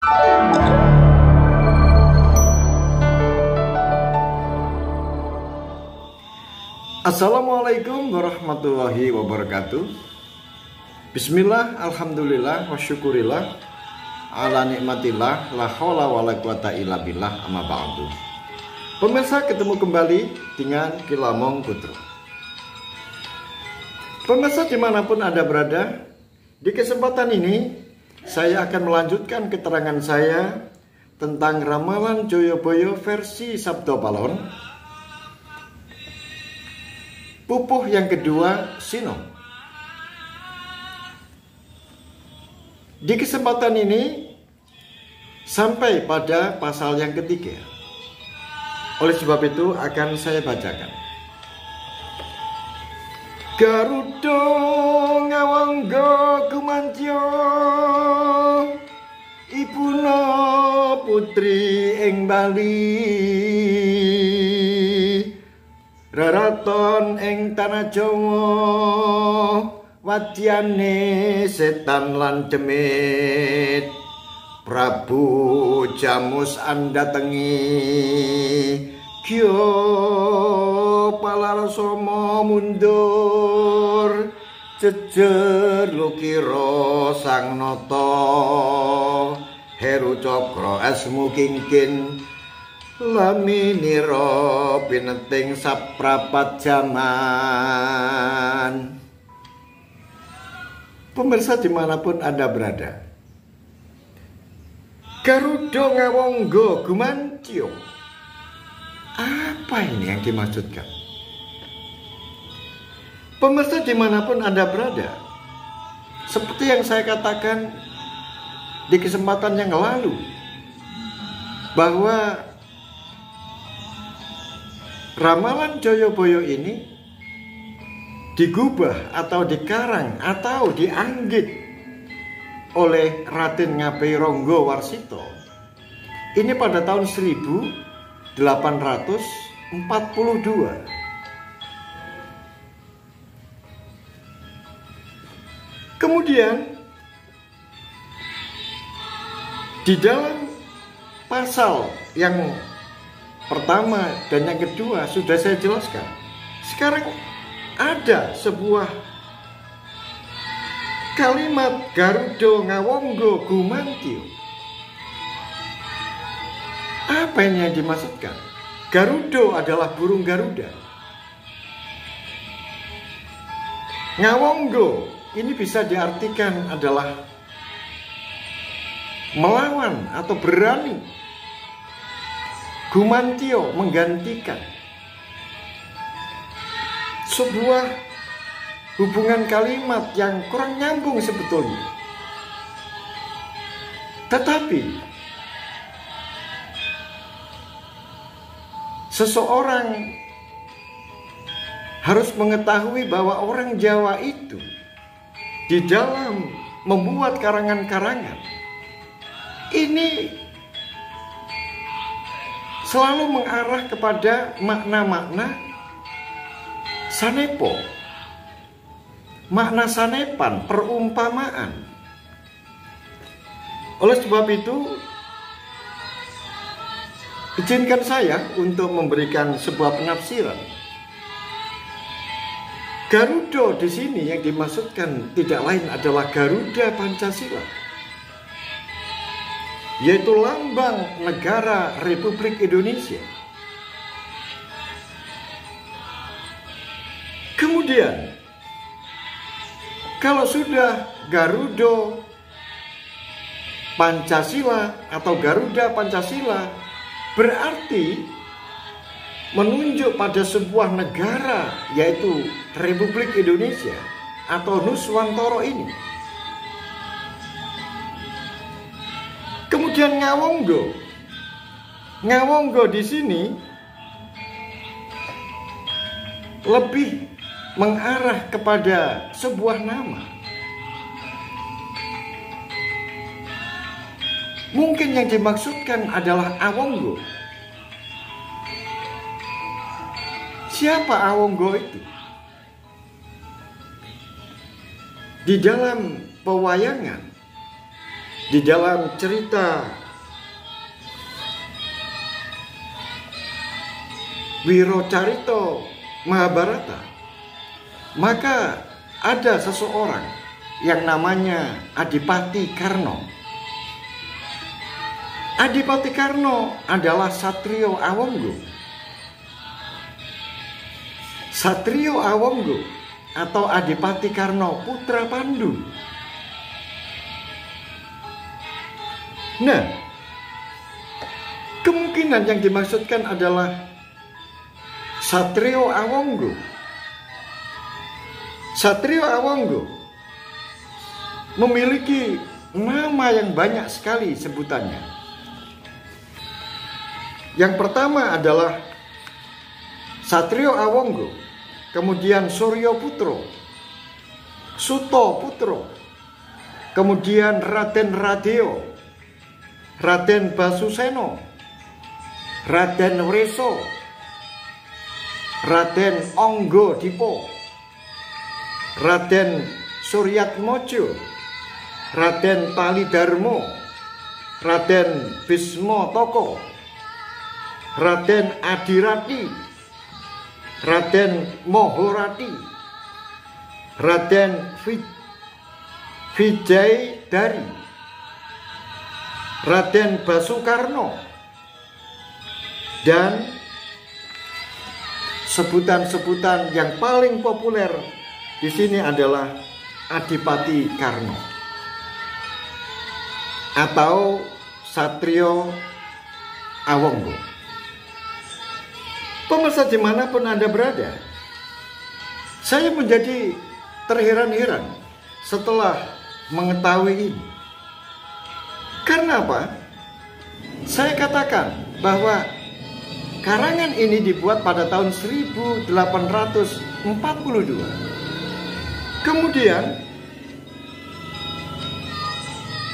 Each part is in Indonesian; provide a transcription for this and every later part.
Assalamualaikum warahmatullahi wabarakatuh. Bismillah, alhamdulillah, wa syukurillah, ala nikmatillah, la haula wa la quwata illa billah, amma ba'du. Pemirsa, ketemu kembali dengan Kilamong Putra. Pemirsa dimanapun Anda berada, di kesempatan ini saya akan melanjutkan keterangan saya tentang ramalan Joyoboyo versi Sabdo Palon pupuh yang kedua, Sino. Di kesempatan ini sampai pada pasal yang ketiga. Oleh sebab itu akan saya bacakan. Garuda ngawangga kumantya, ibuna putri ing Bali, raraton ing tanah Jawa, wadyane setan lan demit. Prabu Jamus andatengi, kyo palarsama mundur, jejer lukira sang nata, Heru Cakra asmu kingkin, laminira pineting saprapat jaman. Pemirsa dimanapun Anda berada, Garuda ngawangga gumantya, apa ini yang dimaksudkan? Pemirsa dimanapun Anda berada, seperti yang saya katakan di kesempatan yang lalu, bahwa ramalan Joyoboyo ini digubah atau dikarang atau dianggit oleh Raden Ngabei Ronggo Warsito ini pada tahun 1842. Kemudian di dalam pasal yang pertama dan yang kedua sudah saya jelaskan. Sekarang ada sebuah kalimat Garuda ngawangga gumantya. Apa ini yang dimaksudkan? Garuda adalah burung Garuda. Ngawangga ini bisa diartikan adalah melawan atau berani. Gumantya menggantikan. Sebuah hubungan kalimat yang kurang nyambung sebetulnya. Tetapi seseorang harus mengetahui bahwa orang Jawa itu di dalam membuat karangan-karangan ini selalu mengarah kepada makna-makna sanepo, makna sanepan, perumpamaan. Oleh sebab itu, izinkan saya untuk memberikan sebuah penafsiran. Garuda di sini yang dimaksudkan tidak lain adalah Garuda Pancasila, yaitu lambang negara Republik Indonesia. Kemudian, kalau sudah Garuda Pancasila atau Garuda Pancasila, berarti menunjuk pada sebuah negara, yaitu Republik Indonesia atau Nuswantara ini. Kemudian ngawangga di sini lebih mengarah kepada sebuah nama. Mungkin yang dimaksudkan adalah Awangga. Siapa Awangga itu? Di dalam pewayangan di dalam cerita Wirocarito Mahabharata, maka ada seseorang yang namanya Adipati Karna. Adipati Karna adalah Satrio Awangga. Satrio Awangga atau Adipati Karna putra Pandu. Nah, kemungkinan yang dimaksudkan adalah Satrio Awangga. Satrio Awangga memiliki nama yang banyak sekali sebutannya. Yang pertama adalah Satrio Awangga, kemudian Suryo Putro, Suto Putro, kemudian Raden Radeo, Raden Basuseno, Raden Wreso, Raden Onggo Dipo, Raden Suryatmojo, Raden Talidarmo, Raden Bismo Toko, Raden Adirati, Raden Mohorati, Raden Vijaydari, Raden Basukarno, dan sebutan-sebutan yang paling populer di sini adalah Adipati Karna atau Satrio Awangga. Pemirsa dimanapun Anda berada, saya menjadi terheran-heran setelah mengetahui ini. Karena apa? Saya katakan bahwa karangan ini dibuat pada tahun 1842. Kemudian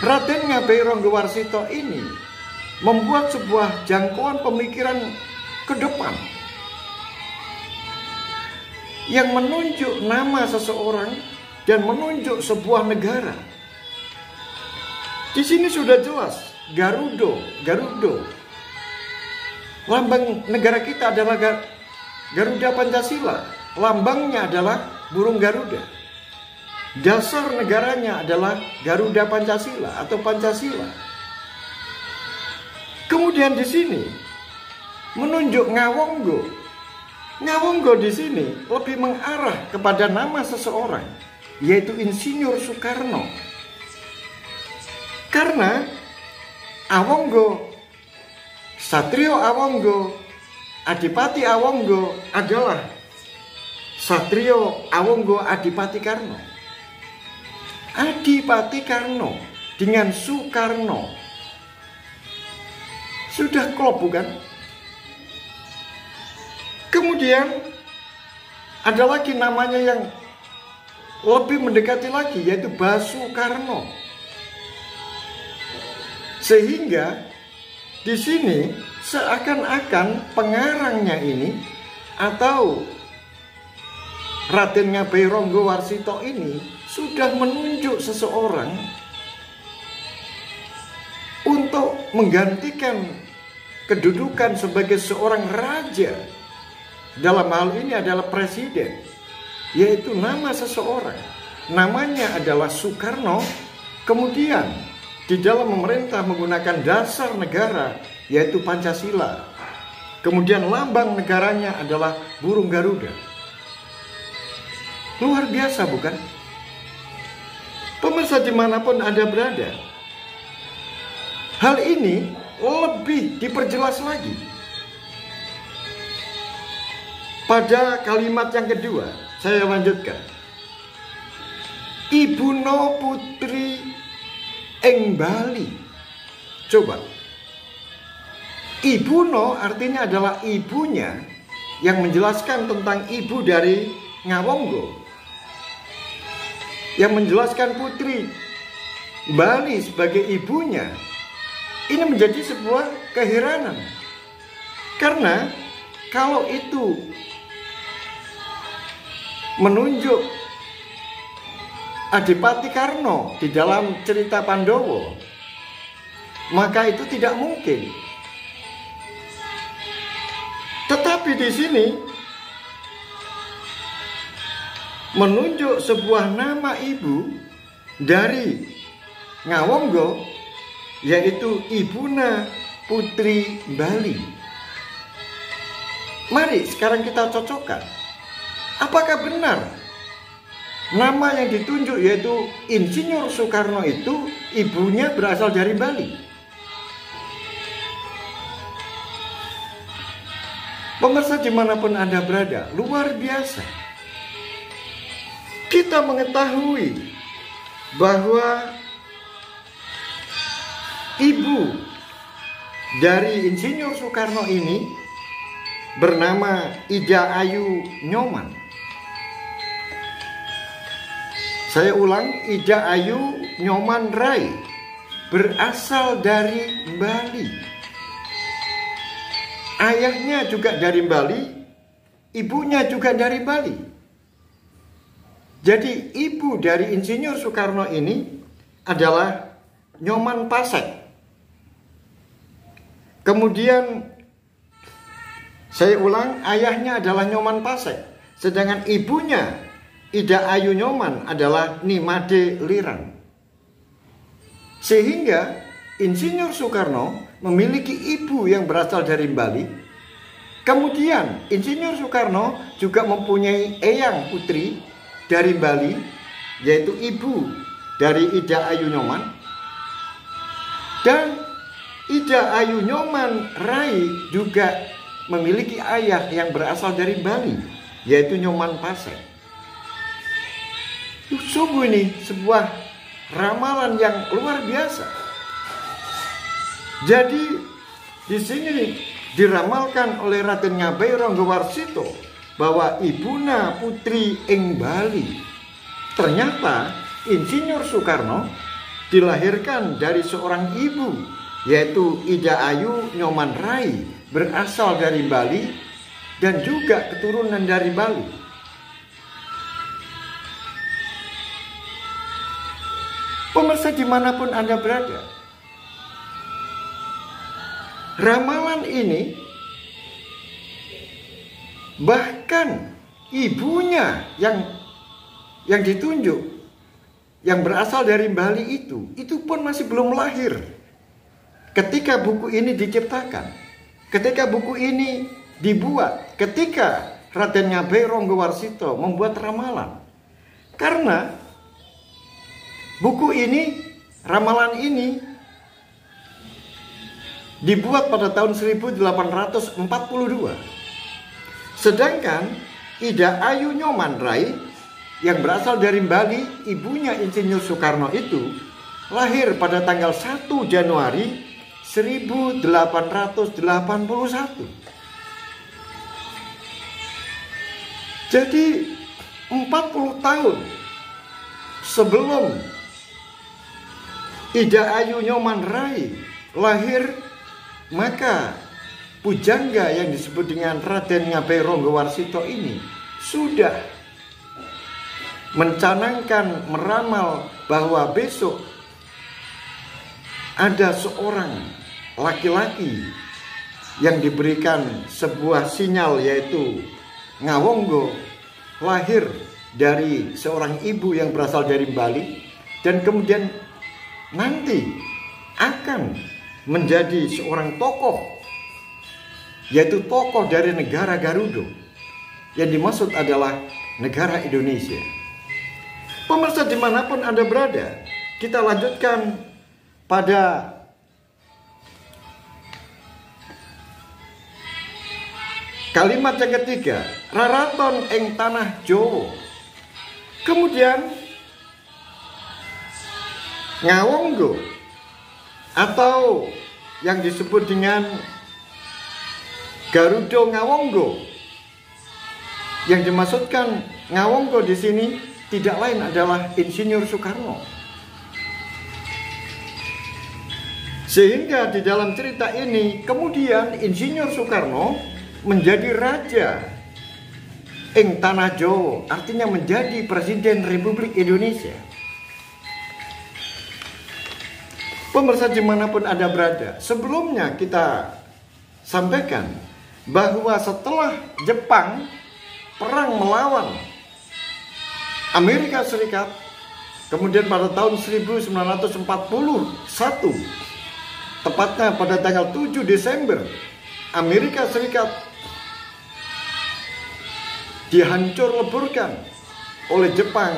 Raden Ngabei Ronggowarsito ini membuat sebuah jangkauan pemikiran ke depan yang menunjuk nama seseorang dan menunjuk sebuah negara. Di sini sudah jelas Garudo. Lambang negara kita adalah Garuda Pancasila. Lambangnya adalah burung Garuda. Dasar negaranya adalah Garuda Pancasila atau Pancasila. Kemudian di sini menunjuk Ngawonggo. Ngawonggo di sini lebih mengarah kepada nama seseorang, yaitu Insinyur Soekarno. Karena Awangga, Satrio Awangga, Adipati Awangga adalah Satrio Awangga Adipati Karna. Adipati Karna dengan Soekarno sudah klop, bukan? Kemudian ada lagi namanya yang lebih mendekati lagi, yaitu Basukarno. Sehingga di sini seakan-akan pengarangnya ini atau Raden Ngabei Ronggowarsito ini sudah menunjuk seseorang untuk menggantikan kedudukan sebagai seorang raja. Dalam hal ini adalah presiden, yaitu nama seseorang. Namanya adalah Soekarno. Kemudian di dalam memerintah menggunakan dasar negara, yaitu Pancasila. Kemudian lambang negaranya adalah burung Garuda. Luar biasa, bukan? Pemirsa dimanapun Anda berada, hal ini lebih diperjelas lagi pada kalimat yang kedua. Saya lanjutkan. Ibuno putri ing Bali. Coba. Ibuno artinya adalah ibunya, yang menjelaskan tentang ibu dari Ngawonggo, yang menjelaskan putri Bali sebagai ibunya. Ini menjadi sebuah keheranan, karena kalau itu menunjuk Adipati Karna di dalam cerita Pandowo, maka itu tidak mungkin. Tetapi di sini menunjuk sebuah nama ibu dari Ngawonggo, yaitu Ibuna Putri Bali. Mari sekarang kita cocokkan. Apakah benar nama yang ditunjuk yaitu Insinyur Soekarno itu ibunya berasal dari Bali? Pemirsa dimanapun Anda berada, luar biasa. Kita mengetahui bahwa ibu dari Insinyur Soekarno ini bernama Ida Ayu Nyoman. Saya ulang, Ida Ayu Nyoman Rai, berasal dari Bali. Ayahnya juga dari Bali, ibunya juga dari Bali. Jadi ibu dari Insinyur Soekarno ini adalah Nyoman Pasek. Kemudian saya ulang, ayahnya adalah Nyoman Pasek, sedangkan ibunya Ida Ayu Nyoman adalah Nimade Lirang. Sehingga Insinyur Soekarno memiliki ibu yang berasal dari Bali. Kemudian Insinyur Soekarno juga mempunyai eyang putri dari Bali, yaitu ibu dari Ida Ayu Nyoman. Dan Ida Ayu Nyoman Rai juga memiliki ayah yang berasal dari Bali, yaitu Nyoman Pasek. Sungguh ini sebuah ramalan yang luar biasa. Jadi di sini diramalkan oleh Raden Ngabai Ronggowarsito bahwa Ibuna Putri ing Bali. Ternyata Insinyur Soekarno dilahirkan dari seorang ibu, yaitu Ida Ayu Nyoman Rai, berasal dari Bali dan juga keturunan dari Bali. Pemirsa dimanapun Anda berada, ramalan ini bahkan ibunya yang ditunjuk, yang berasal dari Bali itu pun masih belum lahir ketika buku ini diciptakan. Ketika buku ini dibuat, ketika Raden Ngabai Ronggowarsito membuat ramalan. Karena buku ini, ramalan ini dibuat pada tahun 1842. Sedangkan Ida Ayu Nyoman Rai yang berasal dari Bali, ibunya Insinyur Soekarno itu lahir pada tanggal 1 Januari 1881. Jadi 40 tahun sebelum Ida Ayu Nyoman Rai lahir, maka pujangga yang disebut dengan Raden Ngabai Ronggowarsito ini sudah mencanangkan, meramal bahwa besok ada seorang laki-laki yang diberikan sebuah sinyal, yaitu Ngawonggo, lahir dari seorang ibu yang berasal dari Bali, dan kemudian nanti akan menjadi seorang tokoh, yaitu tokoh dari negara Garuda. Yang dimaksud adalah negara Indonesia. Pemirsa dimanapun Anda berada, kita lanjutkan pada kalimat yang ketiga, raraton ing tanah Jawa. Kemudian Ngawonggo atau yang disebut dengan Garuda Ngawonggo, yang dimaksudkan Ngawonggo di sini tidak lain adalah Insinyur Soekarno. Sehingga di dalam cerita ini kemudian Insinyur Soekarno menjadi raja ing tanah Jawa, artinya menjadi Presiden Republik Indonesia. Pemirsa dimanapun Anda berada, sebelumnya kita sampaikan bahwa setelah Jepang perang melawan Amerika Serikat, kemudian pada tahun 1941, tepatnya pada tanggal 7 Desember, Amerika Serikat dihancur leburkan oleh Jepang.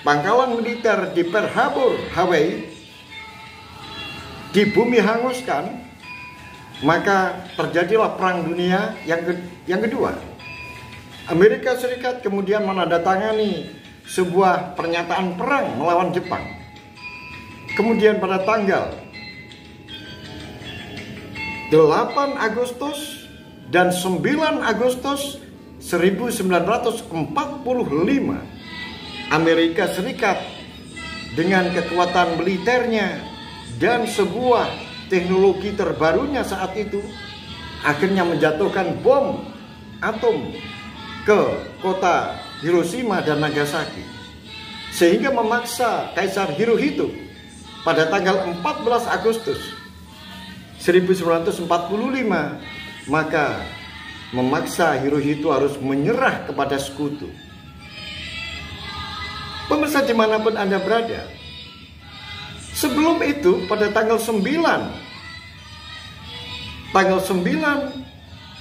Pangkalan militer di Pearl Harbor, Hawaii, di bumi hanguskan. Maka terjadilah Perang Dunia yang kedua. Amerika Serikat kemudian menandatangani sebuah pernyataan perang melawan Jepang. Kemudian pada tanggal 8 Agustus dan 9 Agustus 1945, Amerika Serikat dengan kekuatan militernya dan sebuah teknologi terbarunya saat itu akhirnya menjatuhkan bom atom ke kota Hiroshima dan Nagasaki, sehingga memaksa Kaisar Hirohito pada tanggal 14 Agustus 1945, maka memaksa Hirohito harus menyerah kepada sekutu. Pemirsa dimanapun Anda berada, sebelum itu pada tanggal 9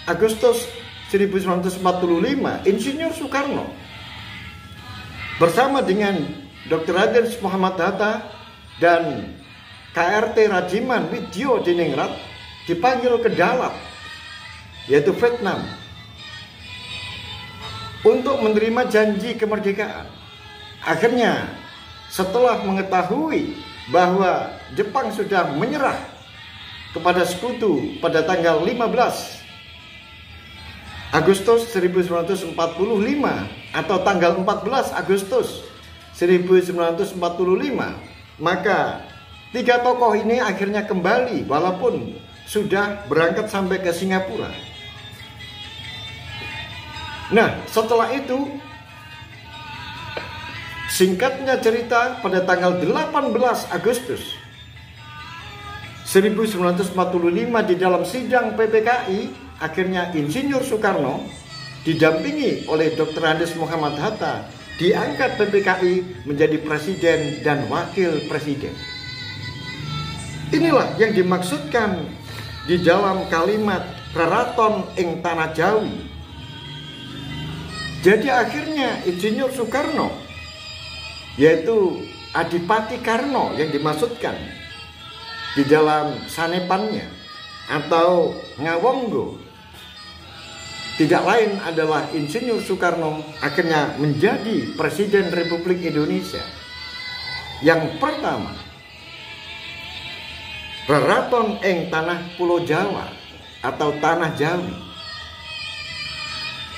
Agustus 1945, Insinyur Soekarno bersama dengan Dr. Raden Muhammad Hatta dan KRT Rajiman Widyo Diningrat dipanggil ke Dalat, yaitu Vietnam, untuk menerima janji kemerdekaan. Akhirnya setelah mengetahui bahwa Jepang sudah menyerah kepada sekutu pada tanggal 15 Agustus 1945 atau tanggal 14 Agustus 1945, maka tiga tokoh ini akhirnya kembali walaupun sudah berangkat sampai ke Singapura. Nah, setelah itu singkatnya cerita, pada tanggal 18 Agustus 1945 di dalam sidang PPKI, akhirnya Insinyur Soekarno didampingi oleh Dr. Andes Muhammad Hatta diangkat PPKI menjadi presiden dan wakil presiden. Inilah yang dimaksudkan di dalam kalimat Raraton ing Tanah Jawi. Jadi akhirnya Insinyur Soekarno, yaitu Adipati Karno yang dimaksudkan di dalam sanepannya atau Ngawonggo, tidak lain adalah Insinyur Soekarno, akhirnya menjadi Presiden Republik Indonesia yang pertama. Raraton ing Tanah Pulau Jawa atau Tanah Jawi.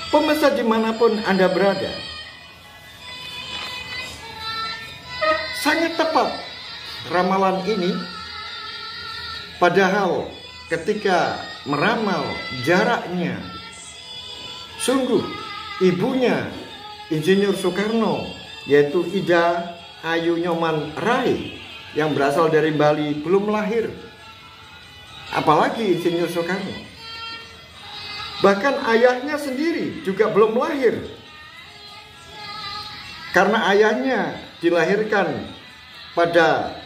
Pemirsa dimanapun Anda berada, sangat tepat ramalan ini, padahal ketika meramal jaraknya, sungguh ibunya Insinyur Soekarno, yaitu Ida Ayu Nyoman Rai yang berasal dari Bali, belum lahir, apalagi Insinyur Soekarno. Bahkan ayahnya sendiri juga belum lahir, karena ayahnya dilahirkan pada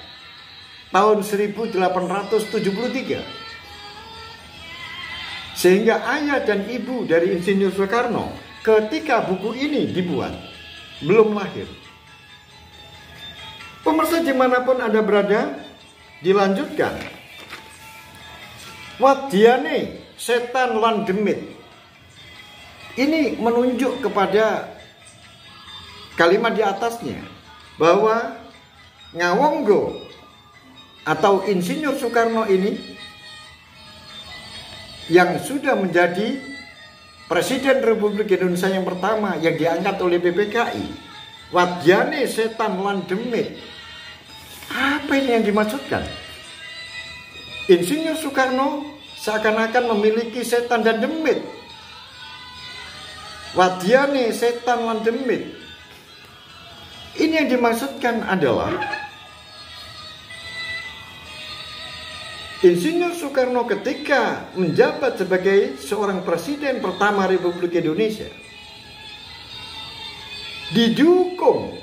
tahun 1873. Sehingga ayah dan ibu dari Insinyur Soekarno ketika buku ini dibuat belum lahir. Pemirsa dimanapun Anda berada, dilanjutkan. Wadyane setan lan demit. Ini menunjuk kepada kalimat di atasnya, bahwa Ngawonggo atau Insinyur Soekarno ini yang sudah menjadi Presiden Republik Indonesia yang pertama yang diangkat oleh PPKI. Wadyane setan lan demit. Apa ini yang dimaksudkan? Insinyur Soekarno seakan-akan memiliki setan dan demit. Wadyane setan lan demit. Ini yang dimaksudkan adalah Insinyur Soekarno ketika menjabat sebagai seorang presiden pertama Republik Indonesia didukung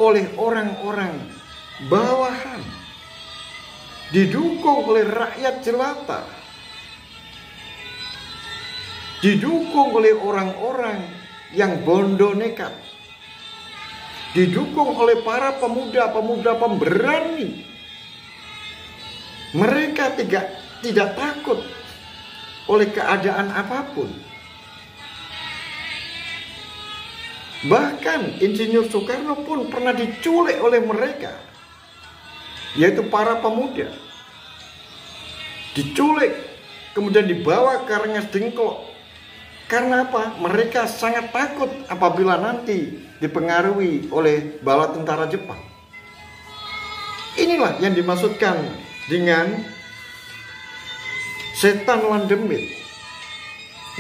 oleh orang-orang bawahan, didukung oleh rakyat jelata, didukung oleh orang-orang yang bondo nekat, didukung oleh para pemuda-pemuda pemberani. Mereka tidak takut oleh keadaan apapun. Bahkan Insinyur Soekarno pun pernah diculik oleh mereka, yaitu para pemuda. Diculik, kemudian dibawa ke Rengas Dengklok. Karena apa? Mereka sangat takut apabila nanti dipengaruhi oleh bala tentara Jepang. Inilah yang dimaksudkan dengan setan landemit,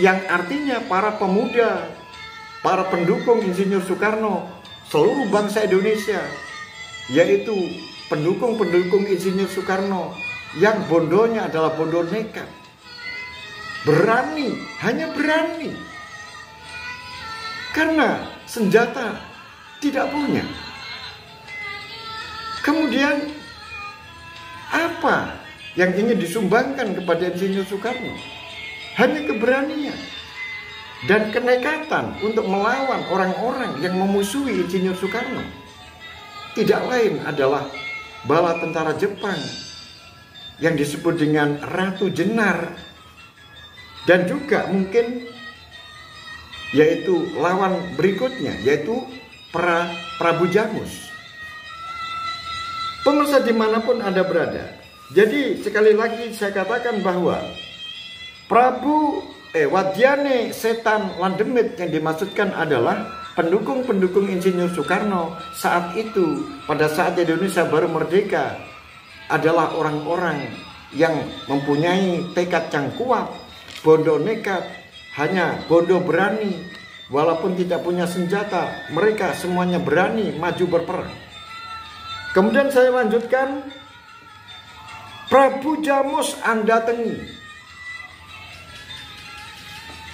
yang artinya para pemuda, para pendukung Insinyur Soekarno, seluruh bangsa Indonesia, yaitu pendukung-pendukung Insinyur Soekarno yang bondonya adalah bondo nekat, berani, hanya berani, karena senjata tidak punya. Kemudian apa yang ingin disumbangkan kepada Insinyur Soekarno? Hanya keberanian dan kenekatan untuk melawan orang-orang yang memusuhi Insinyur Soekarno. Tidak lain adalah bala tentara Jepang yang disebut dengan Ratu Jenar, dan juga mungkin yaitu lawan berikutnya, yaitu Prabu Jamus. Pemirsa dimanapun Anda berada, jadi sekali lagi saya katakan bahwa Wadyane setan landemit yang dimaksudkan adalah pendukung-pendukung Insinyur Soekarno saat itu, pada saat Indonesia baru merdeka, adalah orang-orang yang mempunyai tekad yang kuat, bondo nekat, hanya bondo berani, walaupun tidak punya senjata, mereka semuanya berani maju berperang. Kemudian saya lanjutkan, Prabu Jamus Andatengi.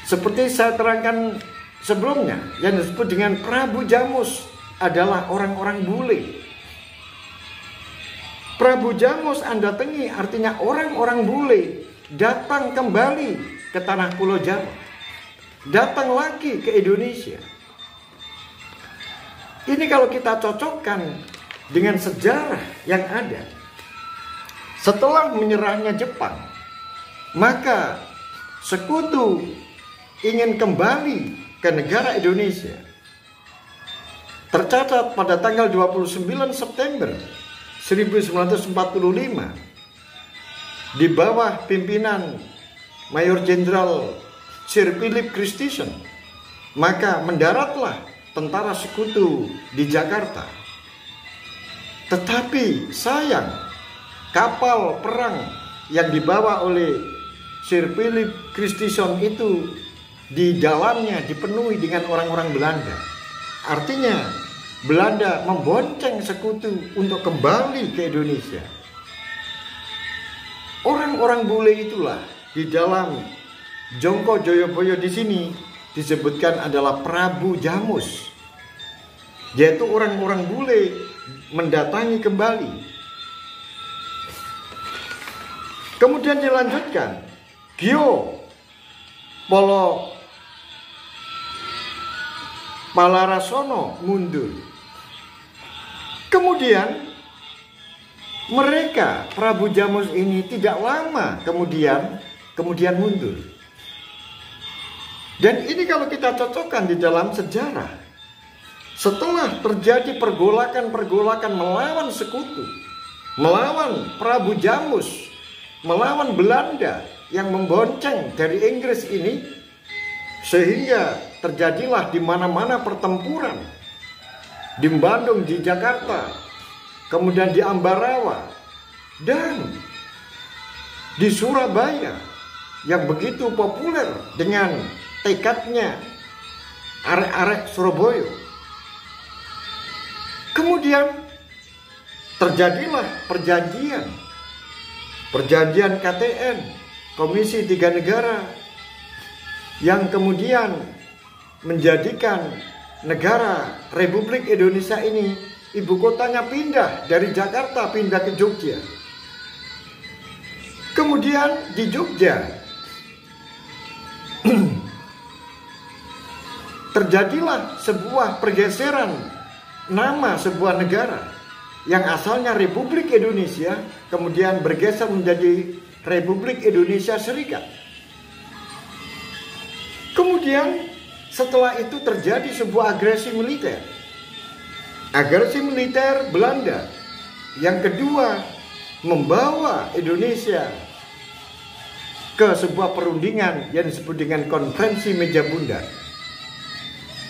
Seperti saya terangkan sebelumnya, yang disebut dengan Prabu Jamus adalah orang-orang bule. Prabu Jamus Andatengi artinya orang-orang bule datang kembali ke tanah Pulau Jawa, datang lagi ke Indonesia. Ini kalau kita cocokkan dengan sejarah yang ada, setelah menyerahnya Jepang, maka sekutu ingin kembali ke negara Indonesia. Tercatat pada tanggal 29 September 1945 di bawah pimpinan Mayor Jenderal Sir Philip Christison, maka mendaratlah tentara sekutu di Jakarta. Tetapi sayang, kapal perang yang dibawa oleh Sir Philip Christison itu di dalamnya dipenuhi dengan orang-orang Belanda. Artinya Belanda membonceng sekutu untuk kembali ke Indonesia. Orang-orang bule itulah di dalam Jongko Joyoboyo di sini disebutkan adalah Prabu Jamus, yaitu orang-orang bule mendatangi kembali. Kemudian dilanjutkan, Gio Polo Palarasono mundur. Kemudian mereka, Prabu Jamus ini tidak lama kemudian mundur. Dan ini kalau kita cocokkan di dalam sejarah, setelah terjadi pergolakan-pergolakan melawan sekutu, melawan Prabu Jamus, melawan Belanda yang membonceng dari Inggris ini, sehingga terjadilah di mana-mana pertempuran. Di Bandung, di Jakarta, kemudian di Ambarawa, dan di Surabaya yang begitu populer dengan tekadnya arek-arek Surabaya. Kemudian terjadilah perjanjian perjanjian KTN, Komisi Tiga Negara, yang kemudian menjadikan negara Republik Indonesia ini ibu kotanya pindah dari Jakarta pindah ke Jogja. Kemudian di Jogja terjadilah sebuah pergeseran nama sebuah negara yang asalnya Republik Indonesia kemudian bergeser menjadi Republik Indonesia Serikat. Kemudian setelah itu terjadi sebuah agresi militer. Agresi militer Belanda yang kedua membawa Indonesia ke sebuah perundingan yang disebut dengan Konferensi Meja Bundar.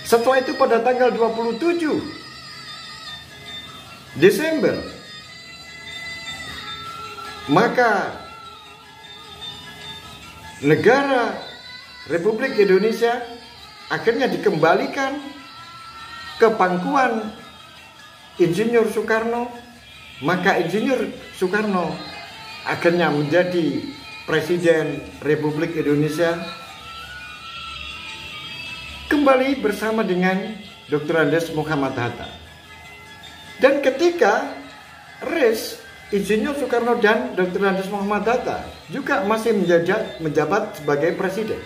Setelah itu pada tanggal 27 Desember, maka negara Republik Indonesia akhirnya dikembalikan ke pangkuan Insinyur Soekarno. Maka Insinyur Soekarno akhirnya menjadi Presiden Republik Indonesia kembali bersama dengan Dr. Andes Muhammad Hatta. Dan ketika Insinyur Soekarno dan Dr. Andes Muhammad Hatta juga masih menjabat sebagai presiden.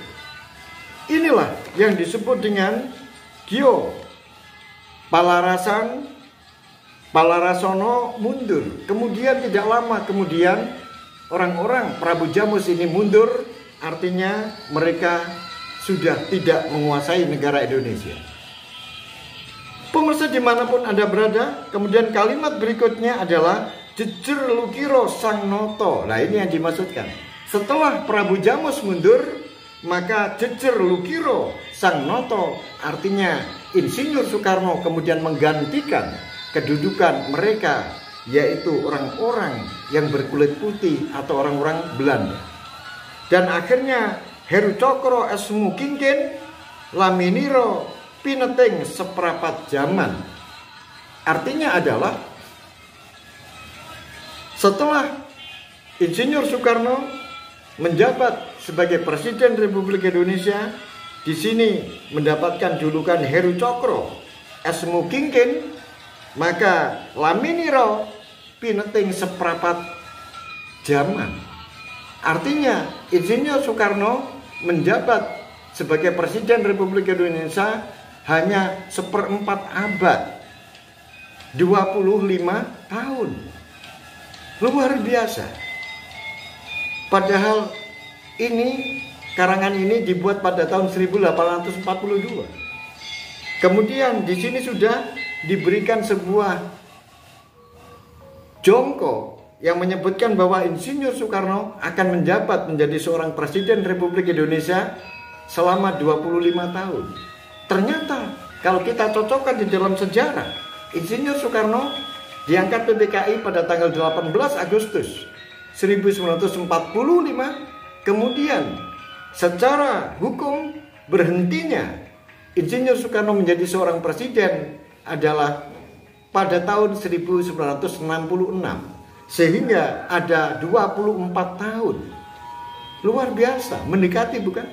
Inilah yang disebut dengan Gio Palarasono mundur. Kemudian tidak lama kemudian orang-orang Prabu Jamus ini mundur, artinya mereka sudah tidak menguasai negara Indonesia. Pemirsa dimanapun Anda berada, kemudian kalimat berikutnya adalah jejer lukiro sang noto. Nah ini yang dimaksudkan. Setelah Prabu Jamus mundur, maka jejer lukiro sang noto, artinya Insinyur Soekarno kemudian menggantikan kedudukan mereka, yaitu orang-orang yang berkulit putih atau orang-orang Belanda. Dan akhirnya Heru Cokro Esmu Kingkin Laminiro Pineting seperapat zaman. Artinya adalah setelah Insinyur Soekarno menjabat sebagai Presiden Republik Indonesia, di sini mendapatkan julukan Heru Cokro Esmu Kingkin, maka Laminiro Pineting seperapat zaman. Artinya Insinyur Soekarno menjabat sebagai Presiden Republik Indonesia hanya 1/4 abad, 25 tahun. Luar biasa. Padahal karangan ini dibuat pada tahun 1842. Kemudian di sini sudah diberikan sebuah jongko yang menyebutkan bahwa Insinyur Soekarno akan menjabat menjadi seorang Presiden Republik Indonesia selama 25 tahun. Ternyata kalau kita cocokkan di dalam sejarah, Insinyur Soekarno diangkat PPKI pada tanggal 18 Agustus 1945. Kemudian secara hukum berhentinya Insinyur Soekarno menjadi seorang presiden adalah pada tahun 1966. Sehingga ada 24 tahun. Luar biasa, mendekati bukan?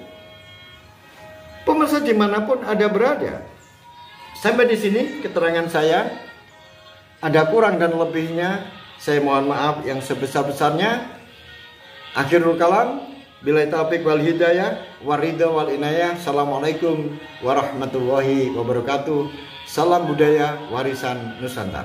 Pemirsa dimanapun Anda berada, sampai di sini keterangan saya. Ada kurang dan lebihnya, saya mohon maaf yang sebesar-besarnya. Akhirul kalam, billahi taufiq wal hidayah, waridha wal inayah. Assalamualaikum warahmatullahi wabarakatuh. Salam budaya warisan Nusantara.